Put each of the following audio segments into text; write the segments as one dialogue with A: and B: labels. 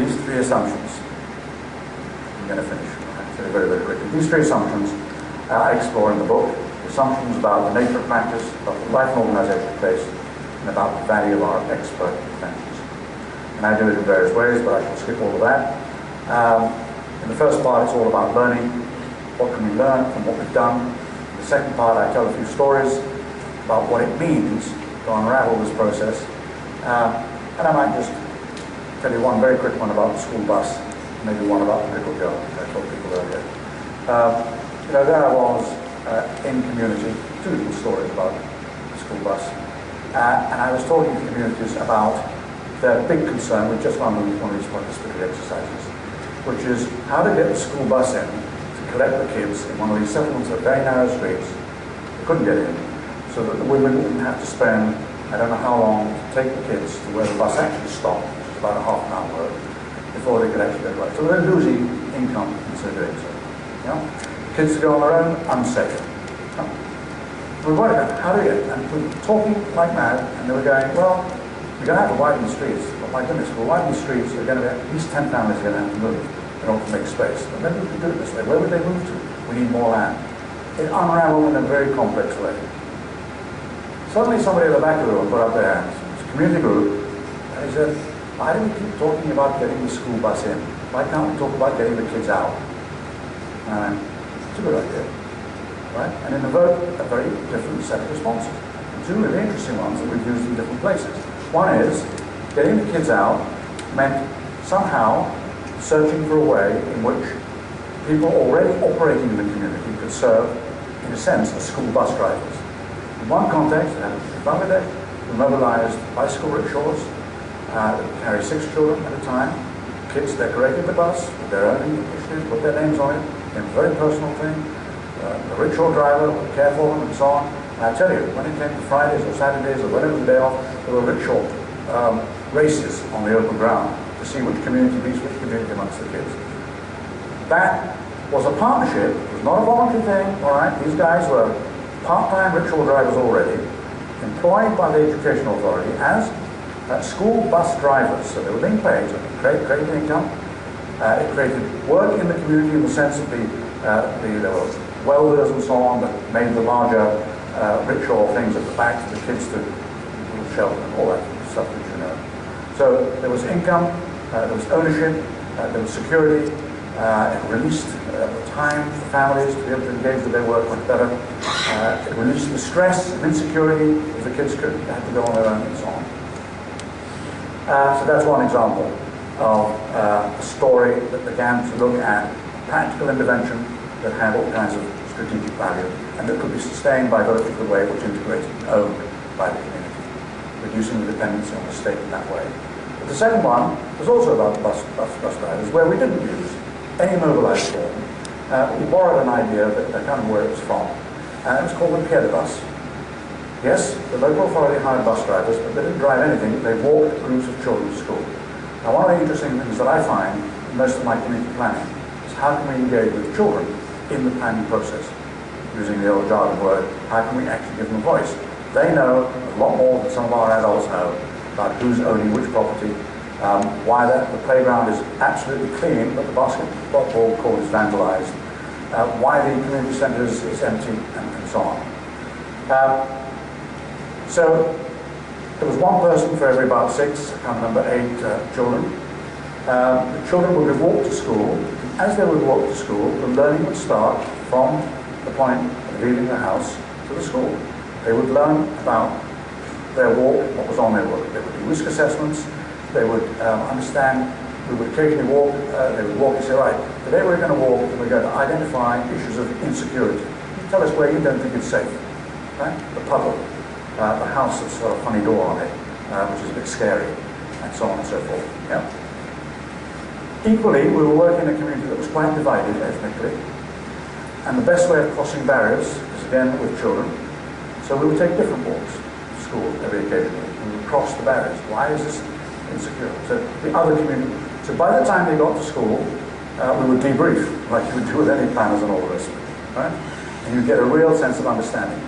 A: these three assumptions. I'm going to finish very, very quickly. These three assumptions I explore in the book. Assumptions about the nature of practice, about the life and organisation of place, and about the value of our expert interventions. And I do it in various ways, but I shall skip all of that. In the first part, it's all about learning. What can we learn from what we've done? In the second part, I tell a few stories about what it means to unravel this process. And I might just tell you one very quick one about the school bus, maybe one about the little girl, I told people earlier. There I was in community, two little stories about the school bus. And I was talking to communities about their big concern with just one of these participatory exercises, which is how to get the school bus in to collect the kids in one of these settlements of very narrow streets. They couldn't get in, so that the women wouldn't have to spend, I don't know how long, to take the kids to where the bus actually stopped, which is about a half an hour work, before they could actually get right. So they're losing income instead of doing so. Kids to go on their own, unsafe. We were worried about how do we get, and we were talking like mad, and they were going, well, we're going to have to widen the streets. But my goodness, we'll widen the streets, they're going to be, at least 10 families are going to have to move in order to make space. But maybe we can do it this way. Where would they move to? We need more land. It unraveled in a very complex way. Suddenly somebody at the back of the room put up their hands. It's a community group, and he said, why do we keep talking about getting the school bus in? Why can't we talk about getting the kids out? And it's a good idea, right? And it evoked a very different set of responses. And two really interesting ones that we've used in different places. One is, getting the kids out meant somehow searching for a way in which people already operating in the community could serve, in a sense, as school bus drivers. In one context, in Bangladesh, we mobilized bicycle rickshaws that carry 6 children at a time. Kids decorated the bus with their own issues, put their names on it, a very personal thing. The rickshaw driver would care for them and so on. And I tell you, when it came to Fridays or Saturdays or whenever the day off, there were rickshaw races on the open ground to see which community beats which community amongst the kids. That was a partnership. It was not a voluntary thing, all right? These guys were part-time rickshaw drivers already, employed by the educational authority as school bus drivers. So they were being paid, so it created income. It created work in the community in the sense of there were welders and so on that made the larger rickshaw things at the back for the kids to shelter and all that stuff that you know. So there was income, there was ownership, there was security. It released time for families to be able to engage with their work much better. It released the stress and insecurity if the kids had to go on their own and so on. So that's one example of a story that began to look at practical intervention that had all kinds of strategic value and that could be sustained by a vertical way which integrated and owned by the community, reducing the dependency on the state in that way. But the second one was also about the bus drivers, where we didn't use any mobilized form. We borrowed an idea that I can't remember where it was from, and it was called the pied bus. Yes, the local authority hired bus drivers, but they didn't drive anything, they walked groups of children to school. Now, one of the interesting things that I find in most of my community planning is how can we engage with children in the planning process? Using the old jargon word, how can we actually give them a voice? They know a lot more than some of our adults know about who's owning which property, why the playground is absolutely clean, but the basketball court is vandalized, why the community centre is empty, and so on. So there was one person for every about 6, I can't remember, 8 children. The children would be walked to school. As they would walk to school, the learning would start from the point of leaving the house to the school. They would learn about their walk, what was on their walk. They would do risk assessments. They would understand. We would occasionally walk. They would walk and say, right, today we're going to walk and we're going to identify issues of insecurity. Tell us where you don't think it's safe. Right? The puddle, the house that's got a funny door on it, which is a bit scary, and so on and so forth. Yeah? Equally, we were working in a community that was quite divided ethnically, and the best way of crossing barriers is again with children. So we would take different walks to school every occasionally. We would cross the barriers. Why is this insecure? So the other community. So by the time they got to school, we would debrief, like you would do with any planners and all the rest of it, right? And you get a real sense of understanding.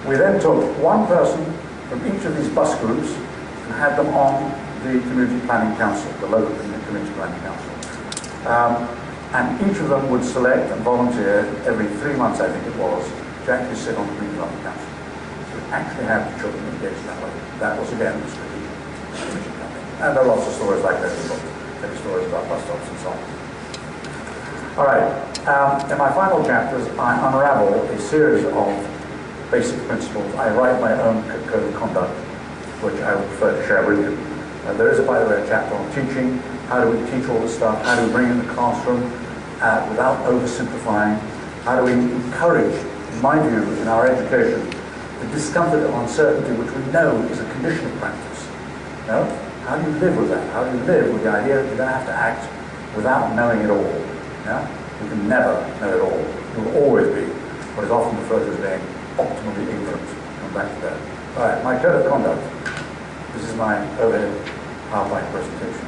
A: We then took one person from each of these bus groups and had them on the Community Planning Council, the local Community Planning Council. And each of them would select and volunteer every 3 months, I think it was, to actually sit on the Community Planning Council. So actually have the children engaged that way. That was, again, the strategic planning. And there are lots of stories like that in the book. Many stories about bus stops and so on. All right. In my final chapters, I unravel a series of basic principles. I write my own code of conduct, which I would prefer to share with you. There is, by the way, a chapter on teaching. How do we teach all this stuff? How do we bring in the classroom without oversimplifying? How do we encourage, in my view, in our education, the discomfort of uncertainty, which we know is a condition of practice? You know? How do you live with that? How do you live with the idea that you're going to have to act without knowing it all? Yeah? You can never know it all. You will always be what is often referred to as being optimally ignorant. Come back to that. All right, my code of conduct. This is my overhead PowerPoint presentation.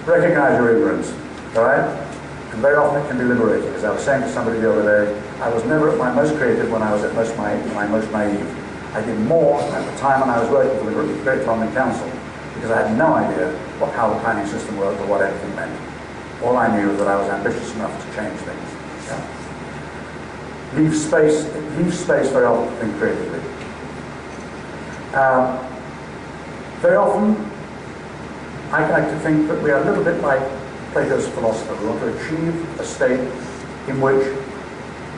A: Recognize your ignorance, all right? And very often it can be liberating. As I was saying to somebody the other day, I was never at my most creative when I was at my most naive. I did more at the time when I was working for the Great London Council because I had no idea how the planning system worked or what anything meant. All I knew was that I was ambitious enough to change things. Yeah? Leave space very often to think creatively. Very often, I like to think that we are a little bit like Plato's philosopher. We want to achieve a state in which,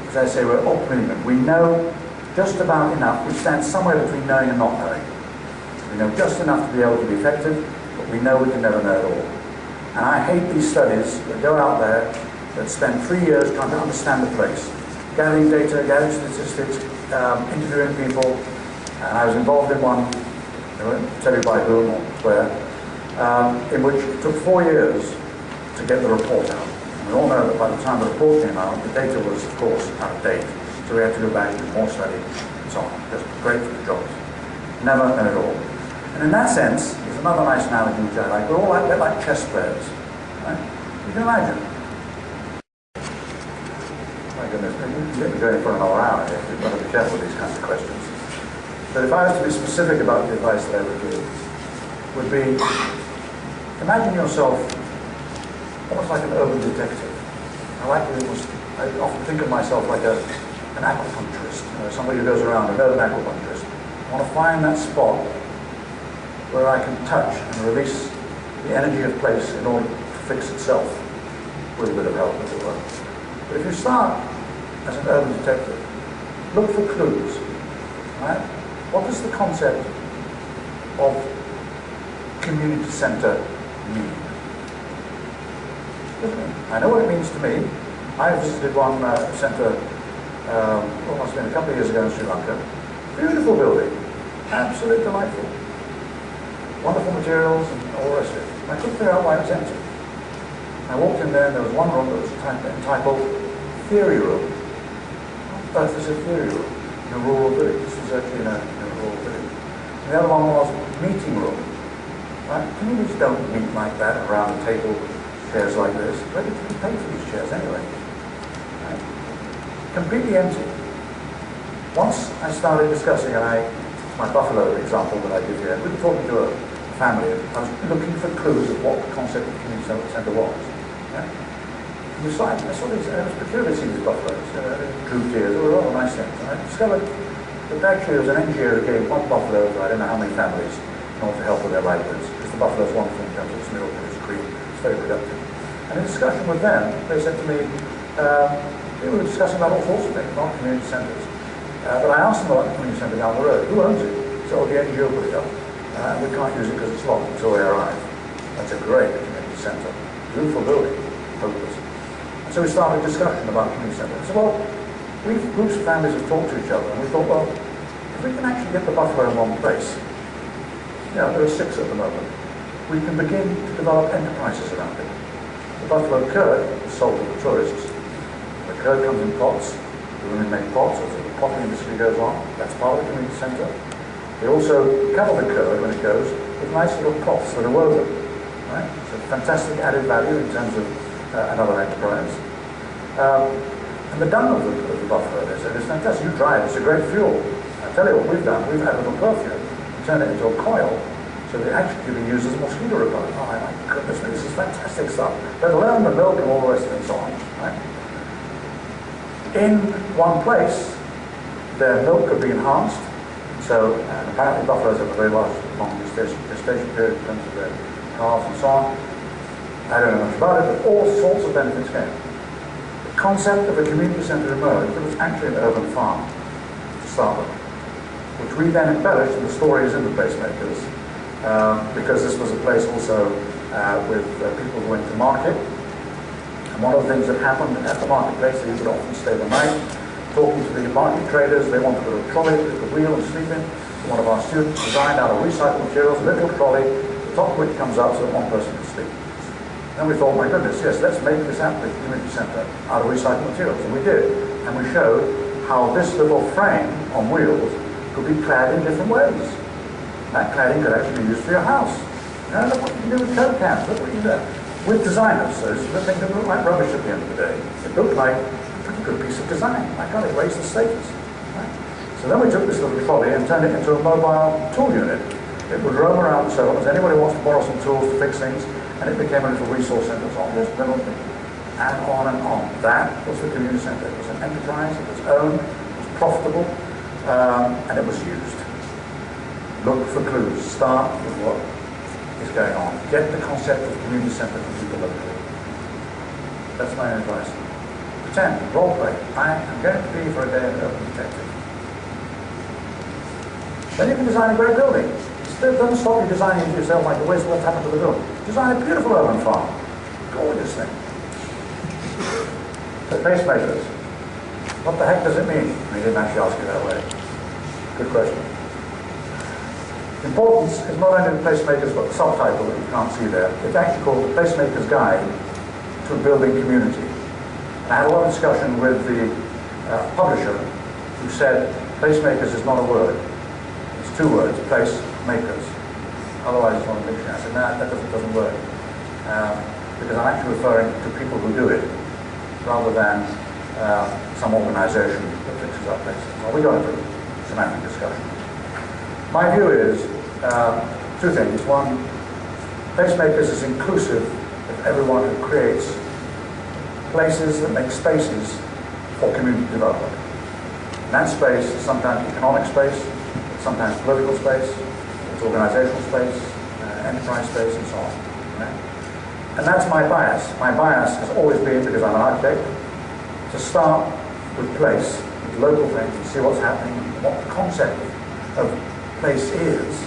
A: as I say, we're optimally. We know just about enough. We stand somewhere between knowing and not knowing. We know just enough to be able to be effective, but we know we can never know it all. And I hate these studies that go out there that spend 3 years trying to understand the place, gathering data, gathering statistics, interviewing people. And I was involved in one, I won't tell you by whom or where, in which it took 4 years to get the report out. And we all know that by the time the report came out, the data was, of course, out of date. So we had to go back and do more study and so on. Just great for the jobs. Never know it all. And in that sense, there's another nice analogy which I like. We're all a bit like chess players. Right? You can imagine. My goodness, you get me going for another hour here. You've got to be careful with these kinds of questions. But if I was to be specific about the advice that I would give, would be imagine yourself almost like an urban detective. I often think of myself like an acupuncturist, somebody who goes around, an urban acupuncturist. I want to find that spot where I can touch and release the energy of place in order to fix itself with a bit of help, as it were. But if you start as an urban detective, look for clues. Right? What does the concept of community centre mean? I know what it means to me. I visited one centre almost been a couple of years ago in Sri Lanka. Beautiful building, absolutely delightful. Wonderful materials and all the rest of it. And I couldn't figure out why it was empty. I walked in there and there was one room that was entitled Theory Room. What is a theory room in a rural village? This was actually in a rural village. And the other one was Meeting Room. Right? Communities don't meet like that around a table, chairs like this. Where did we pay for these chairs anyway? Right? Completely empty. Once I started discussing, my Buffalo example that I give here, we were talking to a family, I was looking for clues of what the concept of community centre was. Yeah? I saw these, it was peculiar to see these buffaloes, drooped ears, they were all nice things. And I discovered that actually there was an NGO that gave one buffalo to I don't know how many families in order to help with their livelihoods, because the buffalo is wonderful in terms of its milk and its cream, it's very productive. And in discussion with them, they said to me, we were discussing about all sorts of things, not community centres. But I asked them about the community centre down the road. Who owns it? So the NGO put it up. And we can't use it because it's locked until they arrive. That's a great community centre. Beautiful building. Hopeless. And so we started a discussion about community centre. So, well, groups of families have talked to each other, and we thought, well, if we can actually get the buffalo in one place, there are 6 at the moment, we can begin to develop enterprises around it. The buffalo curd is sold to the tourists. The curd comes in pots. The women make pots, as the potting industry goes on. That's part of the community centre. They also cover the curd when it goes with nice little cloths that are woven. Right? So fantastic added value in terms of another enterprise. And the dung of the buffalo, they said, is fantastic. You dry it, it's a great fuel. I tell you what we've done, we've had a little perfume. turn it into a coil, so they actually can be used as a mosquito repellent. Oh my goodness, this is fantastic stuff. Let alone the milk and all the rest of it and so on. Right? In one place, their milk could be enhanced. So apparently buffaloes have a very long gestation period in terms of their calves and so on. I don't know much about it, but all sorts of benefits came. The concept of a community centre emerged. It was actually an urban farm to start with, which we then embellished, and the story is in the Placemakers, because this was a place also with people who went to market. And one of the things that happened at the marketplace, they would often stay the night, talking to the market traders. They wanted a little trolley that they could wheel and sleep in. So one of our students designed out of recycled materials, a little trolley, the top of which comes up so that one person can sleep. Then we thought, my goodness, yes, let's make this applic community centre out of recycled materials. And we did. And we showed how this little frame on wheels could be clad in different ways. That cladding could actually be used for your house. Now, look what you can do with Coke cans. Look what you do. With designers, so the thing didn't look like rubbish at the end of the day. It looked like a pretty good piece of design. My God, it raised the status. Right? So then we took this little trolley and turned it into a mobile tool unit. It would roam around the settlements. Anybody wants to borrow some tools to fix things, and it became a little resource centre on this little thing. And on and on. That was the community centre. It was an enterprise, it was owned, it was profitable, and it was used. Look for clues. Start with what is going on. Get the concept of community centre from people locally. That's my advice. Pretend, role play. I am going to be for a day an urban detective. Then you can design a great building. Still doesn't stop you designing it yourself like what's happened to the building. Design a beautiful urban farm. Gorgeous thing. The Placemakers. What the heck does it mean? He didn't actually ask you that way. Good question. Importance is not only the Placemakers, but the subtitle that you can't see there. It's actually called The Placemaker's Guide to Building Community. And I had a lot of discussion with the publisher who said Placemakers is not a word. It's two words, placemakers. Otherwise it's not a dictionary. I said, no, that doesn't work. Because I'm actually referring to people who do it, rather than some organisation that fixes up places. Well, we got into semantic discussion. My view is two things. One, Placemakers is inclusive of everyone who creates places that make spaces for community development. And that space is sometimes economic space, it's sometimes political space, it's organizational space, enterprise space, and so on. Right? And that's my bias. My bias has always been, because I'm an architect, to start with place, with local things, and see what's happening, what the concept of place is,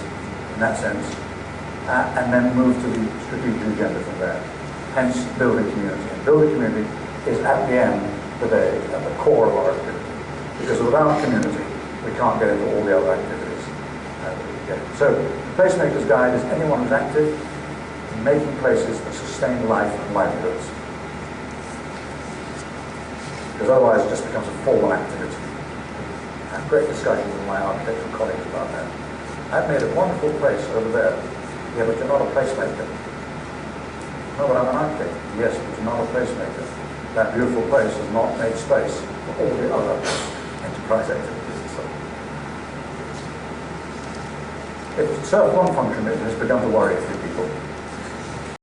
A: in that sense, and then move to the strategic agenda from there. Hence, building community. And building community is, at the end of the day, at the core of our activity. Because without community, we can't get into all the other activities that we can get. So, the Placemaker's Guide is anyone who's active in making places that sustain life and livelihoods. Because otherwise it just becomes a formal activity. I have great discussions with my architectural colleagues about that. I've made a wonderful place over there. Yeah, but you're not a placemaker. No, but I'm an architect. Yes, but you're not a placemaker. That beautiful place has not made space for all the other enterprise activities and so on. If it served one function, it has begun to worry a few people.